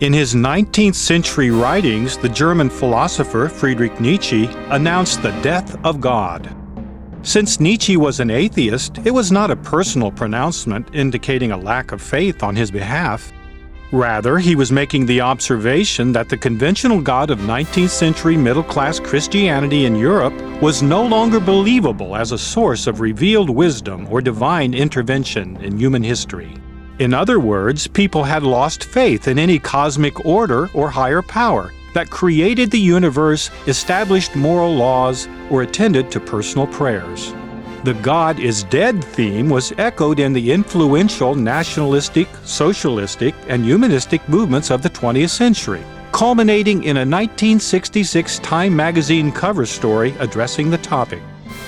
In his 19th century writings, the German philosopher Friedrich Nietzsche announced the death of God. Since Nietzsche was an atheist, it was not a personal pronouncement indicating a lack of faith on his behalf. Rather, he was making the observation that the conventional God of 19th century middle-class Christianity in Europe was no longer believable as a source of revealed wisdom or divine intervention in human history. In other words, people had lost faith in any cosmic order or higher power that created the universe, established moral laws, or attended to personal prayers. The God is dead theme was echoed in the influential nationalistic, socialistic, and humanistic movements of the 20th century, culminating in a 1966 Time magazine cover story addressing the topic.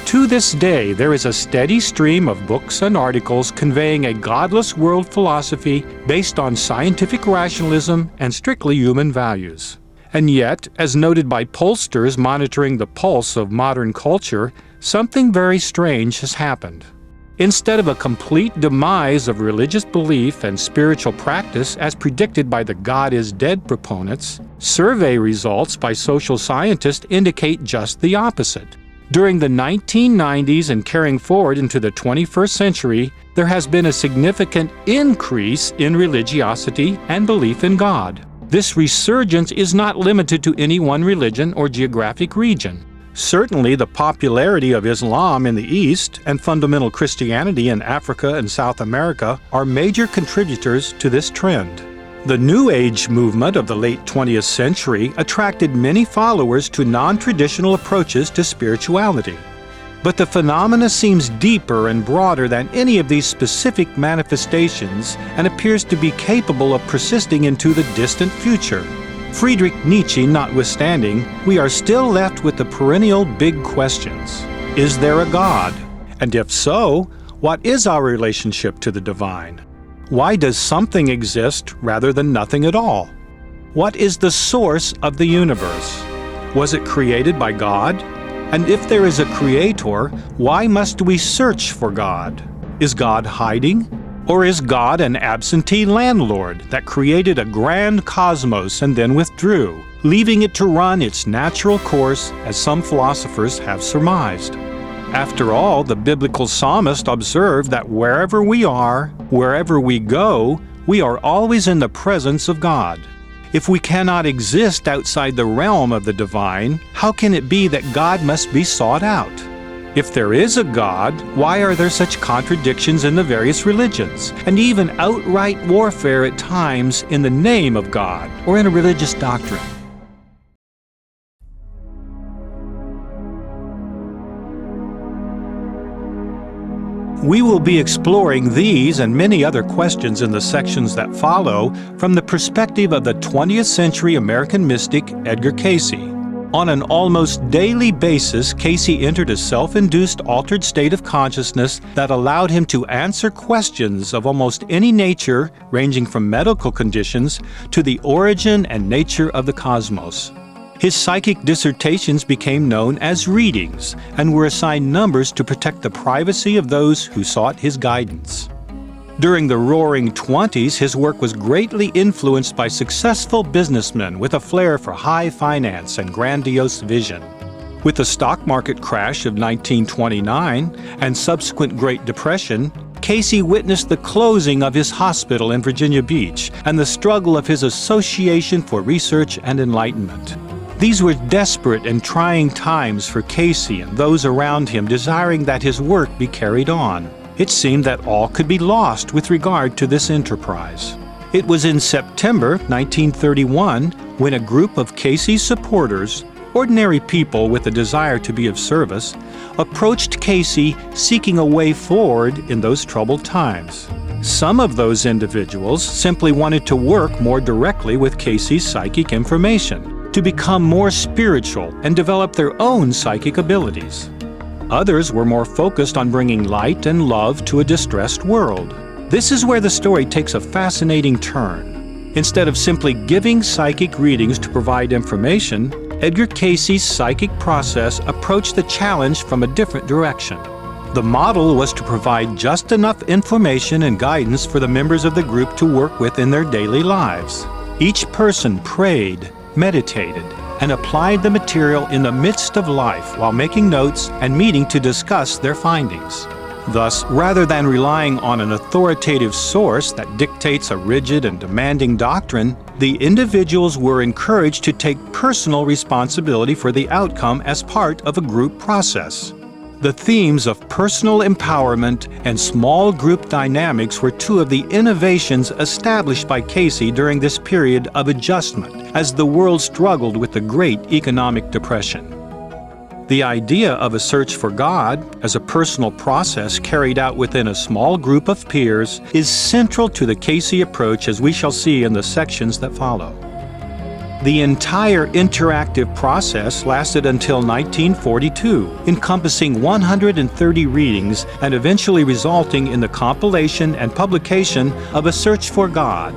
To this day, there is a steady stream of books and articles conveying a godless world philosophy based on scientific rationalism and strictly human values. And yet, as noted by pollsters monitoring the pulse of modern culture, something very strange has happened. Instead of a complete demise of religious belief and spiritual practice as predicted by the God is dead proponents, survey results by social scientists indicate just the opposite. During the 1990s and carrying forward into the 21st century, there has been a significant increase in religiosity and belief in God. This resurgence is not limited to any one religion or geographic region. Certainly, the popularity of Islam in the East and fundamental Christianity in Africa and South America are major contributors to this trend. The New Age movement of the late 20th century attracted many followers to non-traditional approaches to spirituality. But the phenomena seems deeper and broader than any of these specific manifestations and appears to be capable of persisting into the distant future. Friedrich Nietzsche notwithstanding, we are still left with the perennial big questions. Is there a God? And if so, what is our relationship to the divine? Why does something exist rather than nothing at all? What is the source of the universe? Was it created by God? And if there is a creator, why must we search for God? Is God hiding? Or is God an absentee landlord that created a grand cosmos and then withdrew, leaving it to run its natural course, as some philosophers have surmised? After all, the biblical psalmist observed that wherever we are, wherever we go, we are always in the presence of God. If we cannot exist outside the realm of the divine, how can it be that God must be sought out? If there is a God, why are there such contradictions in the various religions, and even outright warfare at times in the name of God or in a religious doctrine? We will be exploring these and many other questions in the sections that follow from the perspective of the 20th century American mystic Edgar Cayce. On an almost daily basis, Cayce entered a self-induced altered state of consciousness that allowed him to answer questions of almost any nature, ranging from medical conditions to the origin and nature of the cosmos. His psychic dissertations became known as readings and were assigned numbers to protect the privacy of those who sought his guidance. During the Roaring '20s, his work was greatly influenced by successful businessmen with a flair for high finance and grandiose vision. With the stock market crash of 1929 and subsequent Great Depression, Cayce witnessed the closing of his hospital in Virginia Beach and the struggle of his Association for Research and Enlightenment. These were desperate and trying times for Cayce and those around him desiring that his work be carried on. It seemed that all could be lost with regard to this enterprise. It was in September 1931 when a group of Cayce's supporters, ordinary people with a desire to be of service, approached Cayce seeking a way forward in those troubled times. Some of those individuals simply wanted to work more directly with Cayce's psychic information, to become more spiritual and develop their own psychic abilities. Others were more focused on bringing light and love to a distressed world. This is where the story takes a fascinating turn. Instead of simply giving psychic readings to provide information, Edgar Cayce's psychic process approached the challenge from a different direction. The model was to provide just enough information and guidance for the members of the group to work with in their daily lives. Each person prayed, meditated, and applied the material in the midst of life while making notes and meeting to discuss their findings. Thus, rather than relying on an authoritative source that dictates a rigid and demanding doctrine, the individuals were encouraged to take personal responsibility for the outcome as part of a group process. The themes of personal empowerment and small group dynamics were two of the innovations established by Casey during this period of adjustment as the world struggled with the Great Economic Depression. The idea of a search for God as a personal process carried out within a small group of peers is central to the Casey approach, as we shall see in the sections that follow. The entire interactive process lasted until 1942, encompassing 130 readings and eventually resulting in the compilation and publication of A Search for God.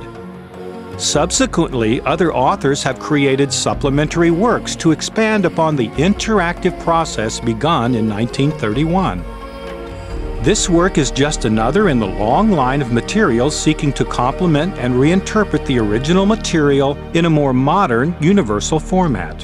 Subsequently, other authors have created supplementary works to expand upon the interactive process begun in 1931. This work is just another in the long line of materials seeking to complement and reinterpret the original material in a more modern, universal format.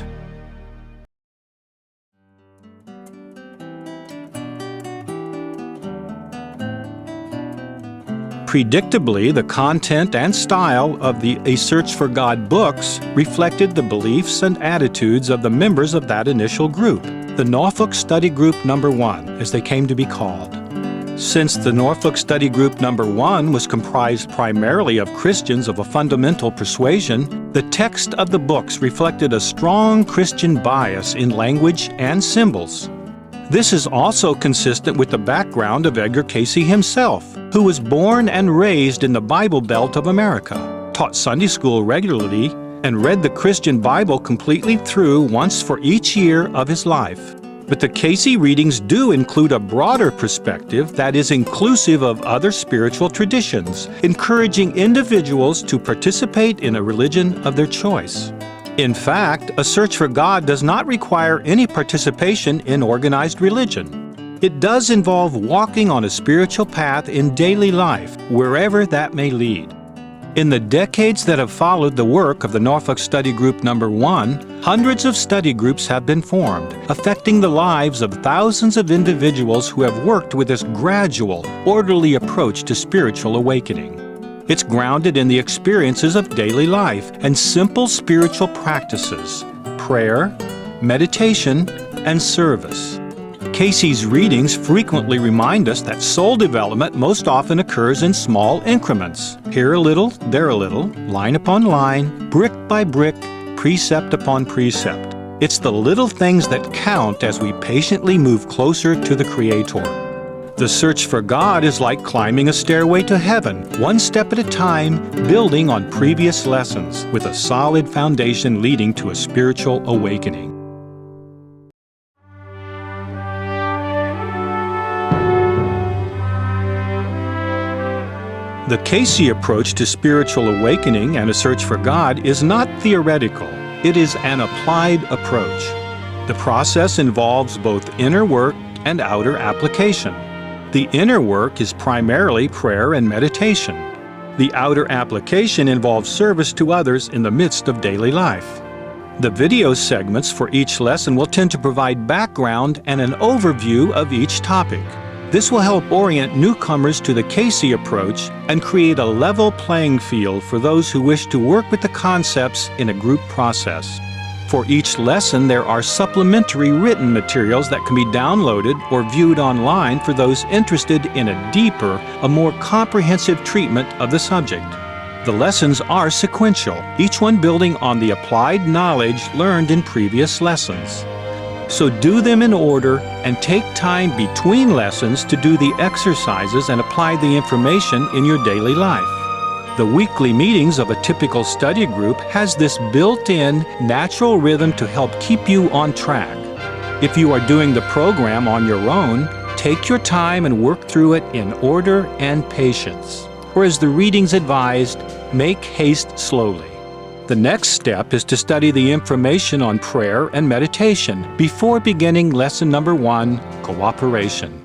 Predictably, the content and style of the A Search for God books reflected the beliefs and attitudes of the members of that initial group, the Norfolk Study Group No. 1, as they came to be called. Since the Norfolk Study Group No. 1 was comprised primarily of Christians of a fundamental persuasion, the text of the books reflected a strong Christian bias in language and symbols. This is also consistent with the background of Edgar Casey himself, who was born and raised in the Bible Belt of America, taught Sunday school regularly, and read the Christian Bible completely through once for each year of his life. But the Casey readings do include a broader perspective that is inclusive of other spiritual traditions, encouraging individuals to participate in a religion of their choice. In fact, A Search for God does not require any participation in organized religion. It does involve walking on a spiritual path in daily life, wherever that may lead. In the decades that have followed the work of the Norfolk Study Group No. 1, hundreds of study groups have been formed, affecting the lives of thousands of individuals who have worked with this gradual, orderly approach to spiritual awakening. It's grounded in the experiences of daily life and simple spiritual practices, prayer, meditation, and service. Casey's readings frequently remind us that soul development most often occurs in small increments. Here a little, there a little, line upon line, brick by brick, precept upon precept. It's the little things that count as we patiently move closer to the Creator. The search for God is like climbing a stairway to heaven, one step at a time, building on previous lessons, with a solid foundation leading to a spiritual awakening. The Casey approach to spiritual awakening and A Search for God is not theoretical. It is an applied approach. The process involves both inner work and outer application. The inner work is primarily prayer and meditation. The outer application involves service to others in the midst of daily life. The video segments for each lesson will tend to provide background and an overview of each topic. This will help orient newcomers to the Casey approach and create a level playing field for those who wish to work with the concepts in a group process. For each lesson, there are supplementary written materials that can be downloaded or viewed online for those interested in a deeper, a more comprehensive treatment of the subject. The lessons are sequential, each one building on the applied knowledge learned in previous lessons. So do them in order and take time between lessons to do the exercises and apply the information in your daily life. The weekly meetings of a typical study group has this built-in, natural rhythm to help keep you on track. If you are doing the program on your own, take your time and work through it in order and patience. Or as the readings advised, make haste slowly. The next step is to study the information on prayer and meditation before beginning lesson number 1, Cooperation.